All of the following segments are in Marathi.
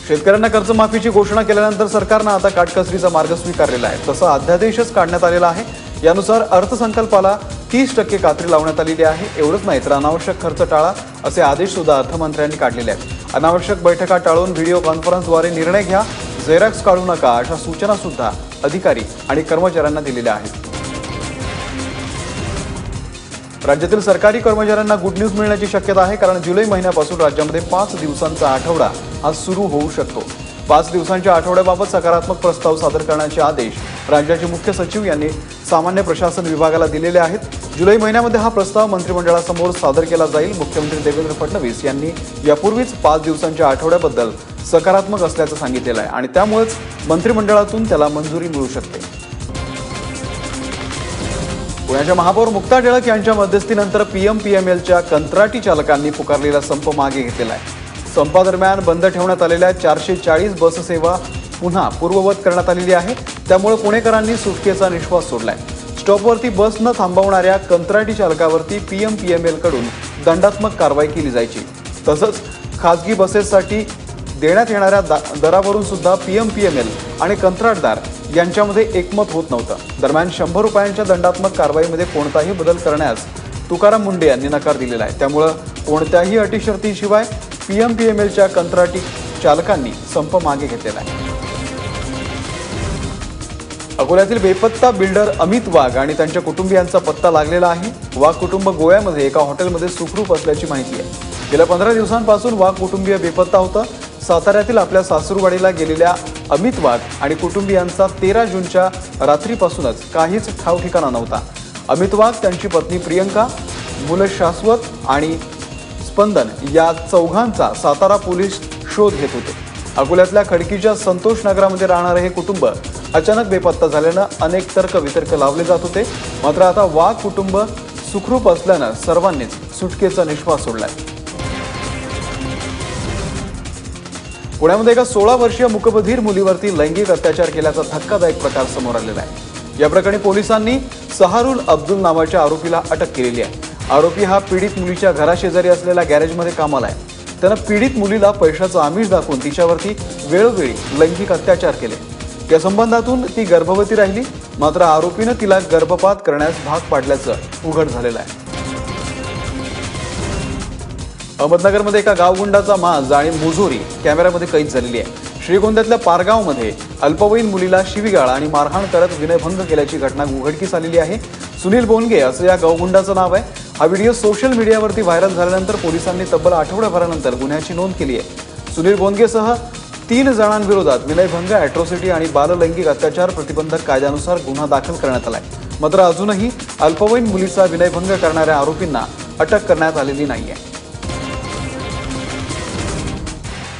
शेतकऱ्यांना कर्जमाफीची घोषणा केल्यानंतर सरकारनं आता काटकसरीचा मार्ग स्वीकारलेला आहे। तसा अध्यादेशच काढण्यात आलेला आहे। यानुसार अर्थसंकल्पाला 30% कात्री लावण्यात आलेली आहे। एवढंच नाही तर अनावश्यक खर्च टाळा असे आदेश सुद्धा अर्थमंत्र्यांनी काढलेले आहेत। अनावश्यक बैठका टाळून व्हिडिओ कॉन्फरन्सद्वारे निर्णय घ्या, झेरॉक्स काढू नका अशा सूचना सुद्धा अधिकारी आणि कर्मचाऱ्यांना दिलेल्या आहेत। राज्यातील सरकारी कर्मचाऱ्यांना गुड न्यूज मिळण्याची शक्यता आहे, कारण जुलै महिन्यापासून राज्यामध्ये 5 दिवसांचा आठवडा हा सुरू होऊ शकतो। 5 दिवसांच्या आठवड्याबाबत सकारात्मक प्रस्ताव सादर करण्याचे आदेश राज्याचे मुख्य सचिव यांनी सामान्य प्रशासन विभागाला दिलेले आहेत। जुलै महिन्यामध्ये हा प्रस्ताव मंत्रिमंडळासमोर सादर केला जाईल। मुख्यमंत्री देवेंद्र फडणवीस यांनी यापूर्वीच 5 दिवसांच्या आठवड्याबद्दल सकारात्मक असल्याचं सांगितलेलं आहे आणि त्यामुळेच मंत्रिमंडळातून त्याला मंजुरी मिळू शकते। पुण्याच्या महापौर मुक्ता टिळक यांच्या मध्यस्थीनंतर पीएमपीएमएलच्या कंत्राटी चालकांनी पुकारलेला संप मागे घेतलेला आहे। संपादरम्यान बंद ठेवण्यात आलेल्या 440 बस सेवा पुन्हा पूर्ववत करण्यात आलेली आहे। त्यामुळे पुणेकरांनी सुटकेचा निश्वास सोडलाय। स्टॉपवरती बस न थांबवणाऱ्या कंत्राटी चालकावरती पीएमपीएमएल कडून दंडात्मक कारवाई केली जायची। तसंच खासगी बसेससाठी देण्यात येणाऱ्या दरावरून सुद्धा पीएमपीएमएल आणि कंत्राटदार यांच्यामध्ये एकमत होत नव्हतं। दरम्यान 100 रुपयांच्या दंडात्मक कारवाईमध्ये कोणताही बदल करण्यास तुकाराम मुंडे यांनी नकार दिलेला आहे। त्यामुळे कोणत्याही अटी शर्तींशिवाय पीएमपीएमएलच्या कंत्राटी चालकांनी संप मागे घेतलेला आहे। अकोल्यातील बेपत्ता बिल्डर अमित वाघ आणि त्यांच्या कुटुंबियांचा पत्ता लागलेला आहे। वाघ कुटुंब गोव्यामध्ये एका हॉटेलमध्ये सुखरूप असल्याची माहिती आहे। गेल्या 15 दिवसांपासून वाघ कुटुंबीय बेपत्ता होतं। साताऱ्यातील आपल्या सासूरवाडीला गेलेल्या अमित वाघ आणि कुटुंबियांचा 13 जूनच्या रात्रीपासूनच काहीच ठाव ठिकाणा नव्हता। अमित वाघ, त्यांची पत्नी प्रियंका, मुलं शाश्वत आणि स्पंदन या चौघांचा सातारा पोलीस शोध घेत होते। अकोल्यातल्या खडकीच्या संतोष नगरामध्ये राहणारे हे कुटुंब अचानक बेपत्ता झाल्यानं अनेक तर्क वितर्क लावले जात होते। मात्र आता वाघ कुटुंब सुखरूप असल्यानं सर्वांनीच सुटकेचा निश्वास सोडलाय। पुण्यामध्ये एका 16 वर्षीय मूकबधीर मुलीवरती लैंगिक अत्याचार केल्याचा धक्कादायक प्रकार समोर आलेला आहे। या प्रकरणी पोलिसांनी सहारुल अब्दुल नावाच्या आरोपीला अटक केलेली आहे। आरोपी हा पीडित मुलीच्या घराशेजारी असलेल्या गॅरेजमध्ये कामाला आहे। त्यानं पीडित मुलीला पैशाचं आमिष दाखवून तिच्यावरती वेळोवेळी लैंगिक अत्याचार केले। या संबंधातून ती गर्भवती राहिली, मात्र आरोपीनं तिला गर्भपात करण्यास भाग पाडल्याचं उघड झालेलं आहे। अहमदनगरमध्ये एका गावगुंडाचा माज आणि मुजोरी कॅमेऱ्यामध्ये कैद झालेली आहे। श्रीगोंद्यातल्या पारगावमध्ये अल्पवयीन मुलीला शिवीगाळ आणि मारहाण करत विनयभंग केल्याची घटना उघडकीस आलेली आहे। सुनील बोनगे असं या गावगुंडाचं नाव आहे। हा व्हिडिओ सोशल मीडियावरती व्हायरल झाल्यानंतर पोलिसांनी तब्बल आठवड्याभरानंतर गुन्ह्याची नोंद केली आहे। सुनील बोनगेसह 3 जणांविरोधात विनयभंग, अॅट्रॉसिटी आणि बाललैंगिक अत्याचार प्रतिबंधक कायद्यानुसार गुन्हा दाखल करण्यात आलाय। मात्र अजूनही अल्पवयीन मुलीचा विनयभंग करणाऱ्या आरोपींना अटक करण्यात आलेली नाहीये।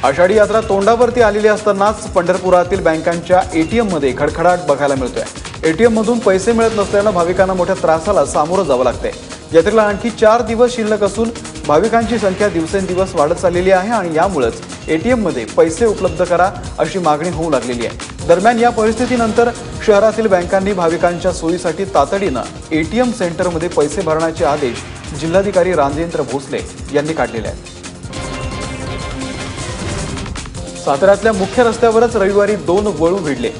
आषाढी यात्रा तोंडावरती आलेली असतानाच पंढरपुरातील बँकांच्या एटीएममध्ये खडखडाट बघायला मिळतोय। एटीएम मधून पैसे मिळत नसल्यानं भाविकांना मोठ्या त्रासाला सामोरं जावं लागतंय। यात्रेला आणखी 4 दिवस शिल्लक असून भाविकांची संख्या दिवसेंदिवस वाढत चाललेली आहे आणि यामुळेच एटीएम मध्ये पैसे उपलब्ध करा अशी मागणी होऊ लागलेली आहे। दरम्यान या परिस्थितीनंतर शहरातील बँकांनी भाविकांच्या सोयीसाठी तातडीनं एटीएम सेंटरमध्ये पैसे भरण्याचे आदेश जिल्हाधिकारी राजेंद्र भोसले यांनी काढलेले आहेत। साताऱ्यातल्या मुख्य रस्त्यावरच रविवारी 2 वळू भिडले।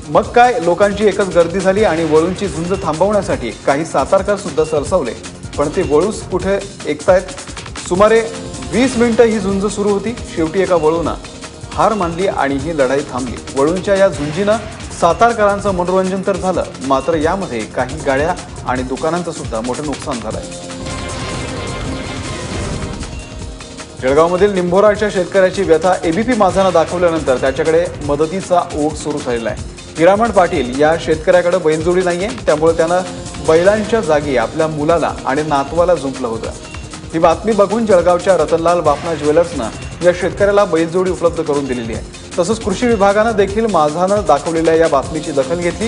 मग काय, लोकांची एकच गर्दी झाली आणि वळूंची झुंज थांबवण्यासाठी काही सातारकर सुद्धा सरसावले, पण ते वळूच कुठे ऐकतायत। सुमारे 20 मिनिटं ही झुंज सुरू होती। शेवटी एका वळूनं हार मानली आणि ही लढाई थांबली। वळूंच्या या झुंजीनं सातारकरांचं मनोरंजन तर झालं, मात्र यामध्ये काही गाड्या आणि दुकानांचं सुद्धा मोठं नुकसान झालंय। जळगावमधील निंभोराच्या शेतकऱ्याची व्यथा एबीपी माझानं दाखवल्यानंतर त्याच्याकडे मदतीचा ओघ सुरू झालेला आहे। हिरामण पाटील या शेतकऱ्याकडे बैलजोडी नाहीये, त्यामुळे त्यानं बैलांच्या जागी आपल्या मुलाला आणि नातवाला जुंपलं होतं। ही बातमी बघून जळगावच्या रतनलाल बापना ज्वेलर्सनं या शेतकऱ्याला बैलजोडी उपलब्ध करून दिलेली आहे। तसंच कृषी विभागानं देखील माझानं दाखवलेल्या या बातमीची दखल घेतली।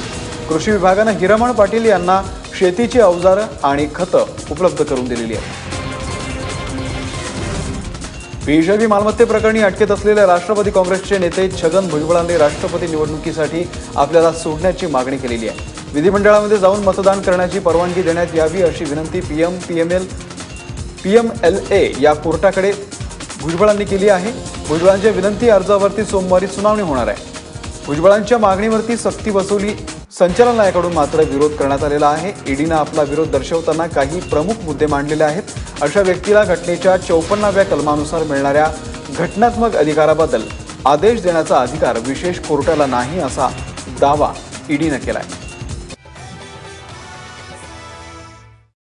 कृषी विभागानं हिरामण पाटील यांना शेतीची अवजारं आणि खतं उपलब्ध करून दिलेली आहेत। बीजेपी मालमत्ते प्रकरणी अटकेत असलेले राष्ट्रवादी काँग्रेसचे नेते छगन भुजबळांनी राष्ट्रपती निवडणुकीसाठी आपल्याला सोडण्याची मागणी केलेली आहे। विधिमंडळामध्ये जाऊन मतदान करण्याची परवानगी देण्यात यावी अशी विनंती पीएमएलए या कोर्टाकडे भुजबळांनी केली आहे। भुजबळांच्या विनंती अर्जावरती सोमवारी सुनावणी होणार आहे। भुजबळांच्या मागणीवरती सक्ती वसुली संचालनालयाकडून मात्र विरोध करण्यात आलेला आहे। ईडीनं आपला विरोध दर्शवताना काही प्रमुख मुद्दे मांडलेले आहेत। अशा व्यक्तीला घटनेच्या 54व्या कलमानुसार मिळणाऱ्या घटनात्मक अधिकाराबद्दल आदेश देण्याचा अधिकार विशेष कोर्टाला नाही असा दावा ईडीनं केलाय।